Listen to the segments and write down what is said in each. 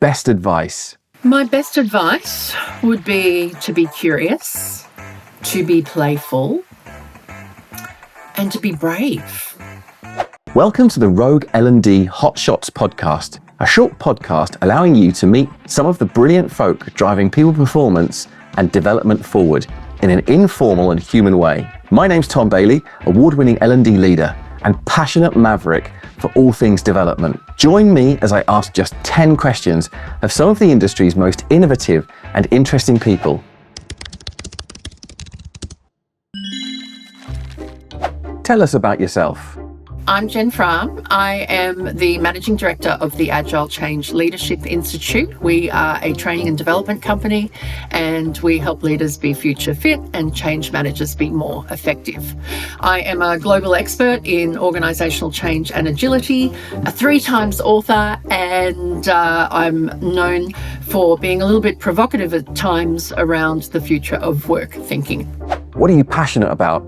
best advice? My best advice would be to be curious, to be playful, and to be brave. Welcome to the Rogue L&D Hot Shots podcast, a short podcast allowing you to meet some of the brilliant folk driving people performance and development forward in an informal and human way. My name's Tom Bailey, award-winning L&D leader and passionate maverick for all things development. Join me as I ask just 10 questions of some of the industry's most innovative and interesting people. Tell us about yourself. I'm Jen Fram. I am the Managing Director of the Agile Change Leadership Institute. We are a training and development company, and we help leaders be future fit and change managers be more effective. I am a global expert in organisational change and agility, a 3-time author, and I'm known for being a little bit provocative at times around the future of work thinking. What are you passionate about?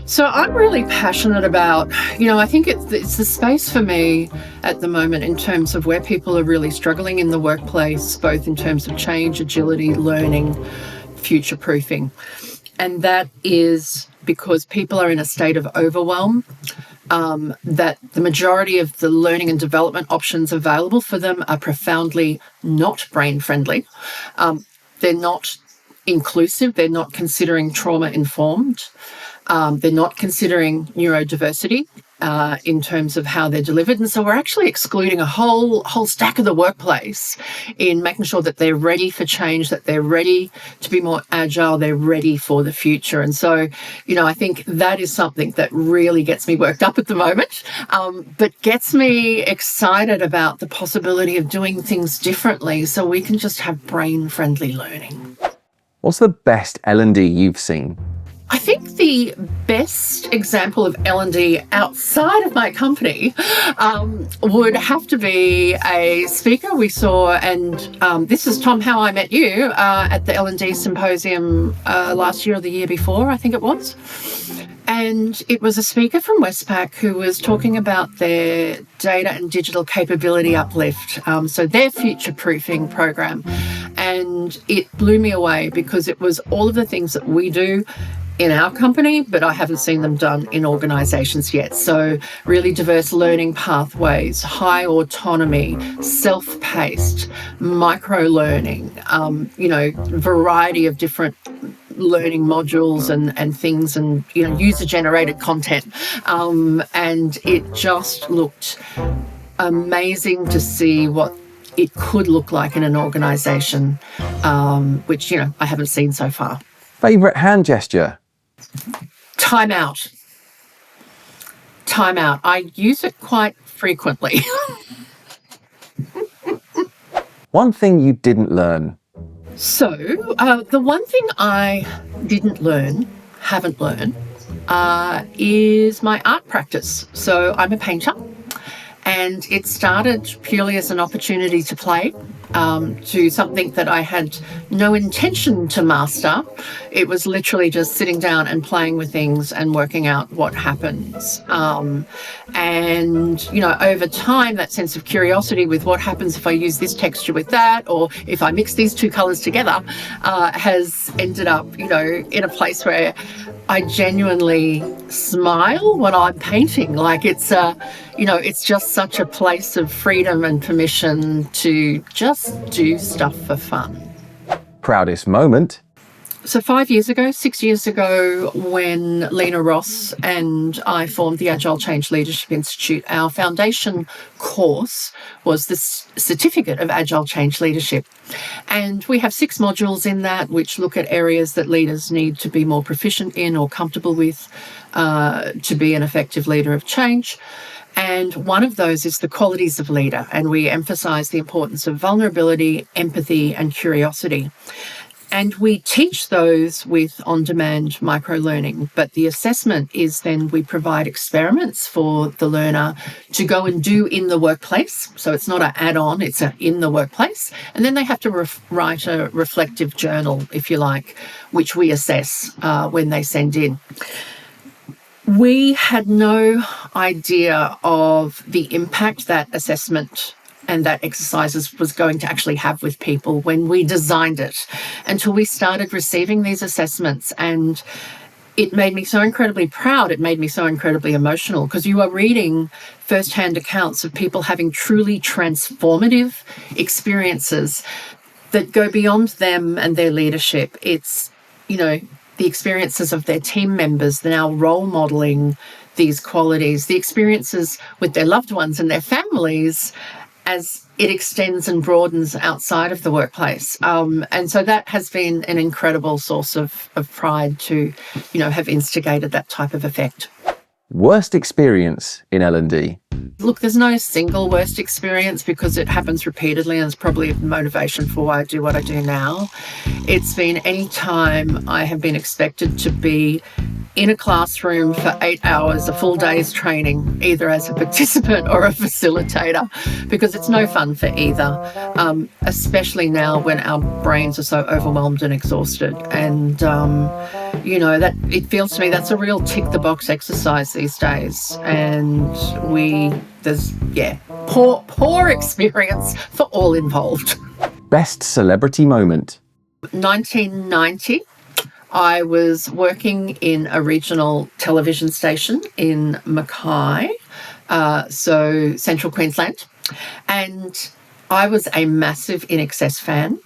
So I'm really passionate about, I think it's the space for me at the moment in terms of where people are really struggling in the workplace, both in terms of change, agility, learning, future-proofing. And that is because people are in a state of overwhelm, that the majority of the learning and development options available for them are profoundly not brain-friendly. They're not inclusive. They're not considering trauma-informed. They're not considering neurodiversity in terms of how they're delivered. And so we're actually excluding a whole stack of the workplace in making sure that they're ready for change, that they're ready to be more agile, they're ready for the future. And so, I think that is something that really gets me worked up at the moment, but gets me excited about the possibility of doing things differently so we can just have brain-friendly learning. What's the best L&D you've seen? I think the best example of L&D outside of my company would have to be a speaker we saw, and this is, Tom, how I met you at the L&D symposium last year or the year before, I think it was. And it was a speaker from Westpac who was talking about their data and digital capability uplift, so their future-proofing program. And it blew me away because it was all of the things that we do in our company, but I haven't seen them done in organisations yet. So really diverse learning pathways, high autonomy, self-paced, micro-learning, variety of different learning modules and things, and user-generated content. And it just looked amazing to see what it could look like in an organisation, which, I haven't seen so far. Favourite hand gesture? Time out. I use it quite frequently. One thing you didn't learn? So, the one thing I haven't learned, is my art practice. So I'm a painter, and it started purely as an opportunity to play, to something that I had no intention to master. It was literally just sitting down and playing with things and working out what happens. And over time, that sense of curiosity with what happens if I use this texture with that, or if I mix these two colours together, has ended up, in a place where I genuinely smile when I'm painting. Like it's just such a place of freedom and permission to just do stuff for fun. Proudest moment? So 6 years ago, when Lena Ross and I formed the Agile Change Leadership Institute, our foundation course was the Certificate of Agile Change Leadership. And we have 6 modules in that, which look at areas that leaders need to be more proficient in or comfortable with to be an effective leader of change. And one of those is the qualities of leader. And we emphasise the importance of vulnerability, empathy, and curiosity. And we teach those with on-demand micro-learning, but the assessment is then we provide experiments for the learner to go and do in the workplace. So it's not an add-on, it's in the workplace. And then they have to write a reflective journal, if you like, which we assess when they send in. We had no idea of the impact that assessment and that exercises was going to actually have with people when we designed it, until we started receiving these assessments. And it made me so incredibly proud. It made me so incredibly emotional, because you are reading firsthand accounts of people having truly transformative experiences that go beyond them and their leadership. It's, the experiences of their team members. They're now role modeling these qualities, the experiences with their loved ones and their families as it extends and broadens outside of the workplace. And so that has been an incredible source of pride to, have instigated that type of effect. Worst experience in L&D? Look, there's no single worst experience, because it happens repeatedly, and it's probably a motivation for why I do what I do now. It's been any time I have been expected to be in a classroom for 8 hours, a full day's training, either as a participant or a facilitator, because it's no fun for either, especially now when our brains are so overwhelmed and exhausted. And, that it feels to me that's a real tick-the-box exercise these days. And there's poor experience for all involved. Best celebrity moment? 1990. I was working in a regional television station in Mackay, so central Queensland, and I was a massive INXS fan.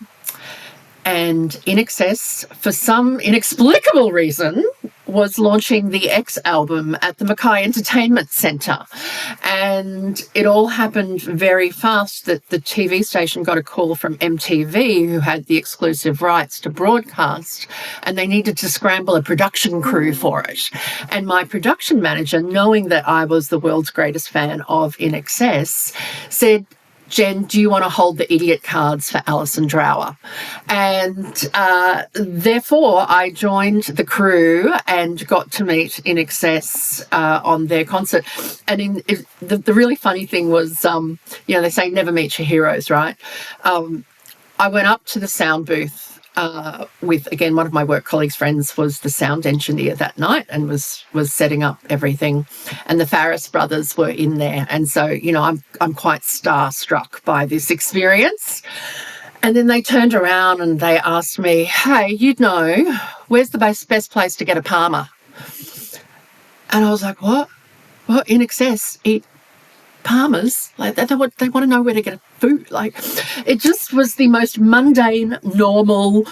And INXS, for some inexplicable reason, was launching the X album at the Mackay Entertainment Centre. And it all happened very fast that the TV station got a call from MTV, who had the exclusive rights to broadcast, and they needed to scramble a production crew for it. And my production manager, knowing that I was the world's greatest fan of INXS, said, "Jen, do you want to hold the idiot cards for Alison Drower?" And therefore, I joined the crew and got to meet INXS on their concert. And the really funny thing was, they say never meet your heroes, right? I went up to the sound booth with, again, one of my work colleagues' friends was the sound engineer that night and was setting up everything. And the Farris brothers were in there. And so, I'm quite starstruck by this experience. And then they turned around and they asked me, "Hey, where's the best place to get a Palmer?" And I was like, "What? What? INXS eat Palmers?" Like, they want to know where to get food. Like, it just was the most mundane, normal,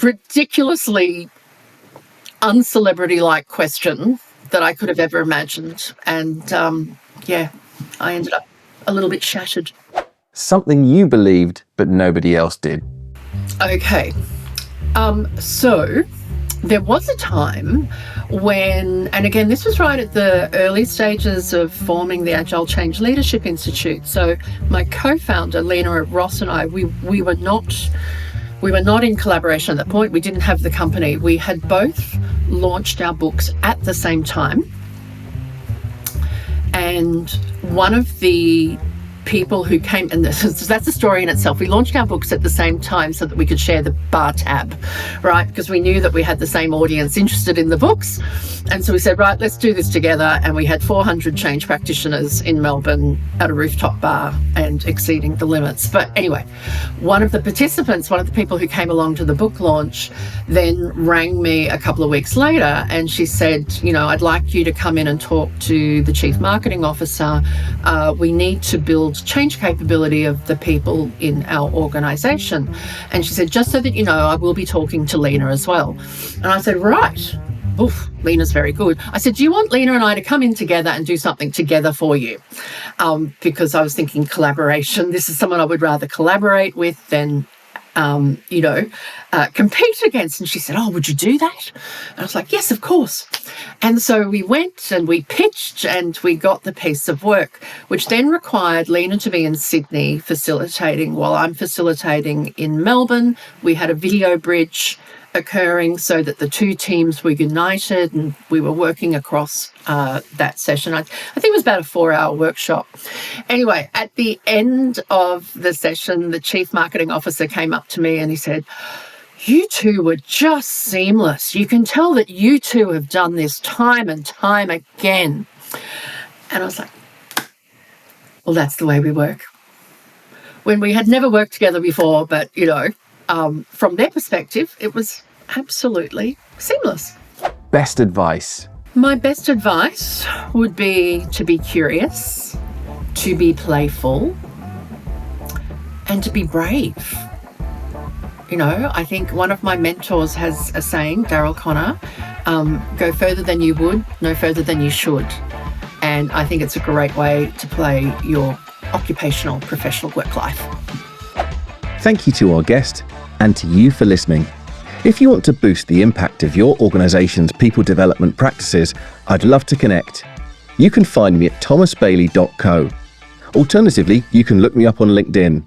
ridiculously uncelebrity-like question that I could have ever imagined. And I ended up a little bit shattered. Something you believed but nobody else did? Okay. So there was a time when, and again, this was right at the early stages of forming the Agile Change Leadership Institute. So my co-founder, Lena Ross, and I, we were not in collaboration at that point. We didn't have the company. We had both launched our books at the same time. And one of the people who came, and that's a story in itself. We launched our books at the same time so that we could share the bar tab, right? Because we knew that we had the same audience interested in the books. And so we said, right, let's do this together. And we had 400 change practitioners in Melbourne at a rooftop bar and exceeding the limits. But anyway, one of the participants, one of the people who came along to the book launch, then rang me a couple of weeks later and she said, "I'd like you to come in and talk to the Chief Marketing Officer. We need to build change capability of the people in our organisation." And she said, "Just so that you know, I will be talking to Lena as well." And I said, "Right. Oof, Lena's very good." I said, "Do you want Lena and I to come in together and do something together for you?" Because I was thinking collaboration. This is someone I would rather collaborate with than compete against. And she said, "Oh, would you do that?" And I was like, "Yes, of course." And so we went and we pitched and we got the piece of work, which then required Lena to be in Sydney facilitating while I'm facilitating in Melbourne. We had a video bridge occurring so that the two teams were united and we were working across that session. I think it was about a 4-hour workshop. Anyway, at the end of the session, the Chief Marketing Officer came up to me and he said, "You two were just seamless. You can tell that you two have done this time and time again." And I was like, well, that's the way we work. When we had never worked together before, but, from their perspective, it was absolutely seamless. Best advice? My best advice would be to be curious, to be playful, and to be brave. I think one of my mentors has a saying, Daryl Connor, go further than you would, no further than you should. And I think it's a great way to play your occupational, professional work life. Thank you to our guest and to you for listening. If you want to boost the impact of your organisation's people development practices, I'd love to connect. You can find me at thomasbailey.co. Alternatively, you can look me up on LinkedIn.